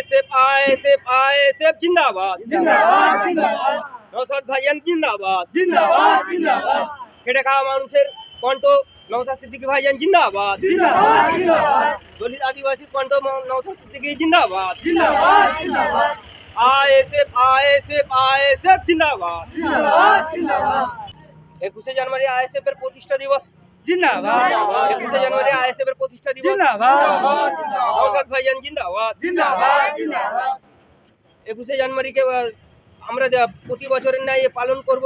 ISF জিন্দাবাদ জিন্দাবাদ জিন্দাবাদ। নওশাদ ভাইজান জিন্দাবাদ জিন্দাবাদ জিন্দাবাদ। খেটে খাওয়া মানুষের কণ্ঠ নওশাদ সিদ্দিকী ভাইজান জিন্দাবাদ জিন্দাবাদ জিন্দাবাদ। দলিত আদিবাসীর কণ্ঠ নওশাদ সিদ্দিকী জিন্দাবাদ জিন্দাবাদ জিন্দাবাদ। আইএসএফ জিন্দাবাদ জিন্দাবাদ জিন্দাবাদ। 21শে জানুয়ারি আইএসএফ এর প্রতিষ্ঠা দিবস জিন্দাবাদ। 21শে জানুয়ারি আইএসএফ এর প্রতিষ্ঠা দিবস জিন্দাবাদ। নওশাদ ভাইজান জিন্দাবাদ জিন্দাবাদ জিন্দাবাদ। 21শে জানুয়ারিকে আমরা প্রতি বছরের ন্যায় পালন করব,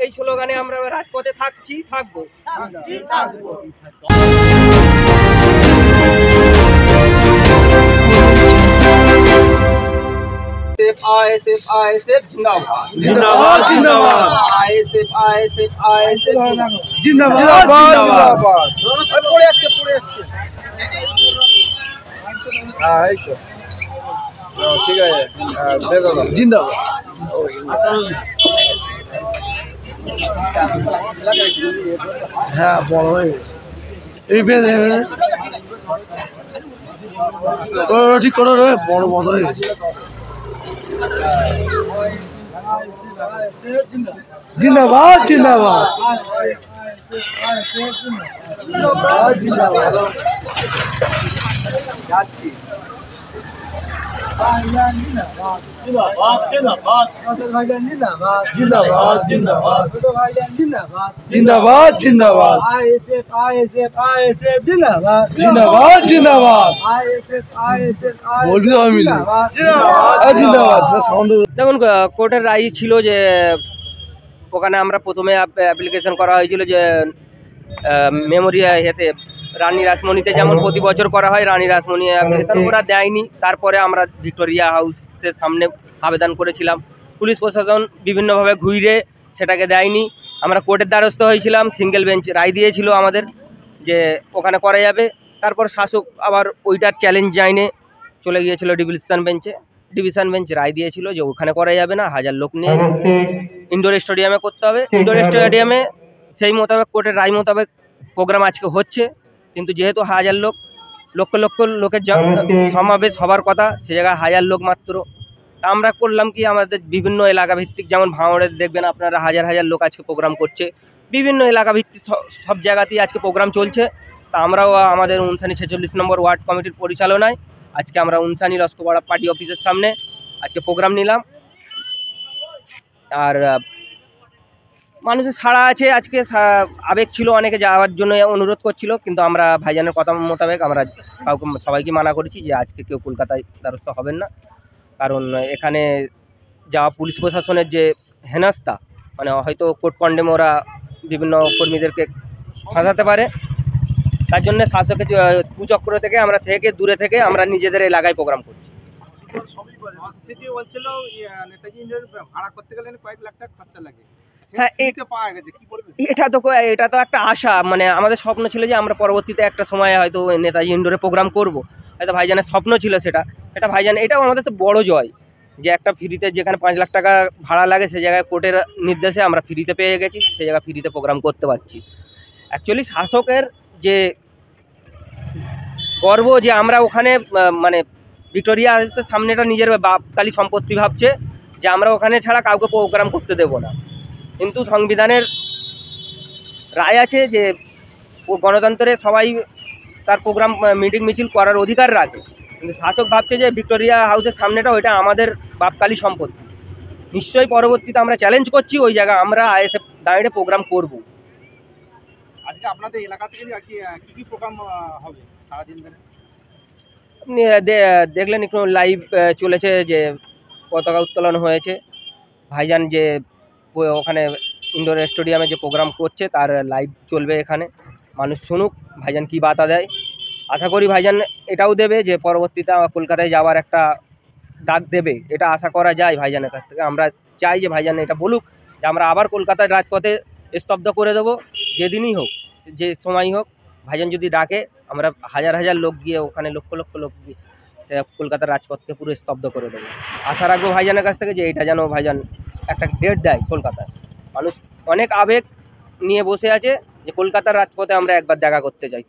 এই স্লোগানে আমরা রাজপথে থাকছি, থাকবো। আইএসএফ জিন্দাবাদ জিন্দাবাদ জিন্দাবাদ। আইএসএফ জিন্দাবাদ জিন্দাবাদ। পড়ে আসছে এই তো ঠিক আছে, জিন্দাবাদ। হ্যাঁ বড় হয়ে ঠিক করো রে, বড় বড় হয়ে গেছে। জিন্দাবাদ জিন্দাবাদ জিন্দাবাদ। জিন্দাবাদ জিন্দাবাদ। দেখুন, কোর্টের রায় ছিল যে ওখানে আমরা প্রথমে অ্যাপ্লিকেশন করা হয়েছিল যে মেমোরিয়াল হেতে রানী রাসমণিতে যেমন প্রতি বছর করা হয়, রানী রাসমণি অ্যাপ্লিকেশন ওরা দেয়নি। তারপরে আমরা ভিক্টোরিয়া হাউসের সামনে আবেদন করেছিলাম, পুলিশ প্রশাসন বিভিন্নভাবে ঘুরে সেটাকে দেয়নি। আমরা কোর্টের দ্বারস্থ হয়েছিলাম, সিঙ্গেল বেঞ্চ রায় দিয়েছিল আমাদের যে ওখানে করা যাবে। তারপর শাসক আবার ওইটার চ্যালেঞ্জ জানিয়ে চলে গিয়েছিল ডিভিশন বেঞ্চে। ডিভিশন বেঞ্চ রায় দিয়েছিল যে ওখানে করা যাবে না, 1000 লোক নিয়ে ইনডোর স্টেডিয়ামে করতে হবে। ইনডোর স্টেডিয়ামে সেই মোতাবেক কোর্টের রায় মোতাবেক প্রোগ্রাম আজকে হচ্ছে, কিন্তু যেহেতু 1000 লোক, লক্ষ লক্ষ লোকের সমাবেশ হবার কথা, সে জায়গায় 1000 লোক মাত্র। তা আমরা করলাম কি, আমাদের বিভিন্ন এলাকা ভিত্তিক, যেমন ভাঙড়ে দেখবেন আপনারা হাজার হাজার লোক আজকে প্রোগ্রাম করছে, বিভিন্ন এলাকা ভিত্তিক সব জায়গাতেই আজকে প্রোগ্রাম চলছে। তা আমরাও আমাদের 49-46 নম্বর ওয়ার্ড কমিটির পরিচালনায় আজকে আমরা উনসানি লস্করপাড়া পার্টি অফিসের সামনে আজকে প্রোগ্রাম নিলাম। আর মানুষের সাড়া আছে, আজকে আবেগ ছিল, অনেকে যাওয়ার জন্য অনুরোধ করছিল, কিন্তু আমরা ভাইজানের কথা মোতাবেক আমরা সবাইকে মানা করেছি যে আজকে কেউ কলকাতায় দ্বারস্থ হবেন না। কারণ এখানে যাওয়া পুলিশ প্রশাসনের যে হেনস্থা, মানে হয়তো কোর্ট কন্ডেম ওরা বিভিন্ন কর্মীদেরকে ফাঁসাতে পারে, তার জন্য শাসকের কুচক্র থেকে আমরা দূরে থেকে আমরা নিজেদের এলাকায় প্রোগ্রাম করছি। হ্যাঁ, এটা তো একটা আশা, মানে আমাদের স্বপ্ন ছিল যে আমরা পরবর্তীতে একটা সময় হয়তো নেতাজি ইন্ডোরে প্রোগ্রাম করব, হয়তো ভাইজানের স্বপ্ন ছিল সেটা ভাইজান, এটাও আমাদের তো বড় জয় যে একটা ফ্রিতে, যেখানে 5 লাখ টাকা ভাড়া লাগে সে জায়গায় কোর্টের নির্দেশে আমরা ফ্রিতে পেয়ে গেছি, সেই জায়গায় ফ্রিতে প্রোগ্রাম করতে পারছি। অ্যাকচুয়ালি শাসকের যে গর্ব যে আমরা ওখানে মানে ভিক্টোরিয়া সামনেটা নিজের বাপকালী সম্পত্তি ভাবছে যে আমরা ওখানে ছাড়া কাউকে প্রোগ্রাম করতে দেব না, কিন্তু সংবিধানের রায় আছে যে গণতন্ত্রে সবাই তার প্রোগ্রাম মিটিং মিছিল করার অধিকার রাখে, কিন্তু শাসক ভাবছে যে ভিক্টোরিয়া হাউসের সামনেটা ওইটা আমাদের বাপকালী সম্পত্তি। নিশ্চয়ই পরবর্তীতে আমরা চ্যালেঞ্জ করছি, ওই জায়গায় আমরা আইএসএফ দাঁড়িয়ে প্রোগ্রাম করব। আজকে আপনাদের এলাকা থেকে কি প্রোগ্রাম হবে সারাদিন ধরে? আপনি দেখলেন একটু লাইভ চলেছে যে পতাকা উত্তোলন হয়েছে, ভাইজান যে ওখানে ইনডোর স্টেডিয়ামে যে প্রোগ্রাম করছে তার লাইভ চলবে, এখানে মানুষ শুনুক ভাইজান কি বার্তা দেয়। আশা করি ভাইজান এটাও দেবে যে পরবর্তীতে কলকাতায় যাওয়ার একটা ডাক দেবে, এটা আশা করা যায় ভাইজানের কাছ থেকে। আমরা চাই যে ভাইজান এটা বলুক যে আমরা আবার কলকাতায় রাজপথে স্তব্ধ করে দেবো, যেদিনই হোক যে সময়ই হোক, ভাইজান যদি ডাকে আমরা হাজার হাজার লোক গিয়ে ওখানে লক্ষ লক্ষ লোক গিয়ে কলকাতার রাজপথকে পুরো স্তব্ধ করে দেবো। আশা রাখবো ভাইজানের কাছ থেকে যে এটা যেন ভাইজান একটা ডেট দেয়। কলকাতায় মানুষ অনেক আবেগ নিয়ে বসে আছে যে কলকাতার রাজপথে আমরা একবার দেখা করতে চাই।